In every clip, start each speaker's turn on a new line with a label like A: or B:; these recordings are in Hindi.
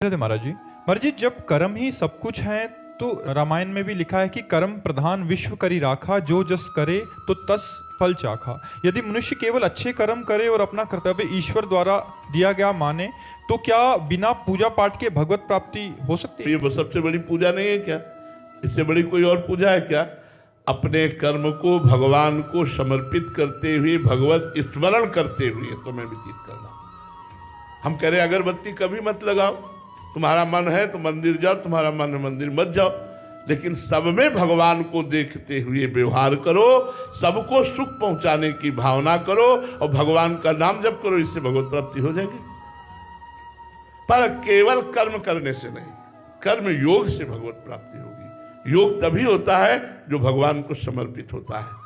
A: राधे महाराज जी जब कर्म ही सब कुछ है तो रामायण में भी लिखा है कि कर्म प्रधान विश्व करी राखा, जो जस करे तो तस फल चाखा। यदि मनुष्य केवल अच्छे कर्म करे और अपना कर्तव्य ईश्वर द्वारा दिया गया माने तो क्या बिना पूजा पाठ के भगवत प्राप्ति हो सकती है?
B: ये सबसे बड़ी पूजा नहीं है क्या? इससे बड़ी कोई और पूजा है क्या? अपने कर्म को भगवान को समर्पित करते हुए, भगवत स्मरण करते हुए समय व्यतीत करना। हम कह रहे अगरबत्ती कभी मत लगाओ, तुम्हारा मन है तो मंदिर जाओ, तुम्हारा मन है मंदिर मत जाओ, लेकिन सब में भगवान को देखते हुए व्यवहार करो, सबको सुख पहुंचाने की भावना करो और भगवान का नाम जप करो, इससे भगवत प्राप्ति हो जाएगी। पर केवल कर्म करने से नहीं, कर्म योग से भगवत प्राप्ति होगी। योग तभी होता है जो भगवान को समर्पित होता है।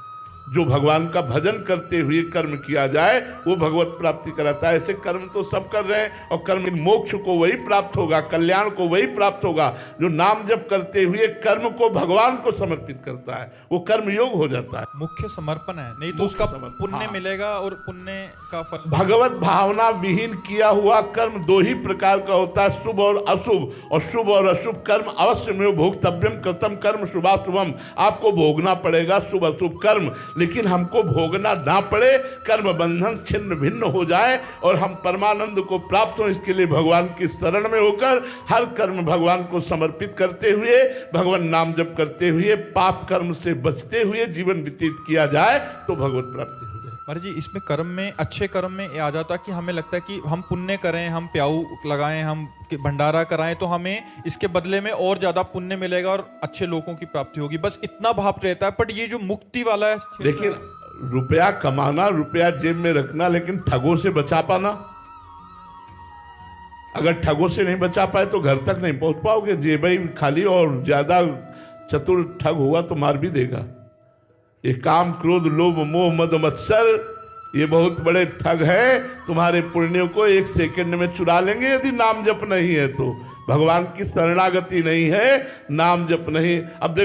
B: जो भगवान का भजन करते हुए कर्म किया जाए वो भगवत प्राप्ति कराता है। ऐसे कर्म तो सब कर रहे हैं और कर्म मोक्ष को वही प्राप्त होगा, कल्याण को वही प्राप्त होगा जो नाम जप करते हुए कर्म को भगवान को समर्पित करता है, वो कर्म योग हो जाता है।
A: मुख्य समर्पण है, नहीं तो उसका पुण्य मिलेगा और पुण्य का फल।
B: भगवत भावना विहीन किया हुआ कर्म दो ही प्रकार का होता है, शुभ और अशुभ। और शुभ और अशुभ कर्म अवश्य में भोक्तव्यम कृतम कर्म शुभाशुभम, आपको भोगना पड़ेगा शुभ अशुभ कर्म, लेकिन हमको भोगना ना पड़े, कर्म बंधन छिन्न भिन्न हो जाए और हम परमानंद को प्राप्त हो, इसके लिए भगवान की शरण में होकर हर कर्म भगवान को समर्पित करते हुए, भगवान नाम जप करते हुए, पाप कर्म से बचते हुए जीवन व्यतीत किया जाए तो भगवत प्राप्ति हो जाए।
A: महाराज जी इसमें कर्म में, अच्छे कर्म में ये आ जाता कि हमें लगता है कि हम पुण्य करें, हम प्याऊ लगाएं, हम भंडारा कराएं तो हमें इसके बदले में और ज्यादा पुण्य मिलेगा और अच्छे लोगों की प्राप्ति होगी, बस इतना भाव रहता है। बट ये जो मुक्ति वाला है,
B: लेकिन रुपया कमाना, रुपया जेब में रखना, लेकिन ठगों से बचा पाना, अगर ठगों से नहीं बचा पाए तो घर तक नहीं पहुंच पाओगे। जेब ही खाली और ज्यादा चतुर ठग हुआ तो मार भी देगा। ये काम क्रोध लोभ मोह मद मत्सर, ये बहुत बड़े ठग है, तुम्हारे पुण्यों को एक सेकंड में चुरा लेंगे यदि नाम जप नहीं है तो। भगवान की शरणागति नहीं है, नाम जप नहीं। अब देखो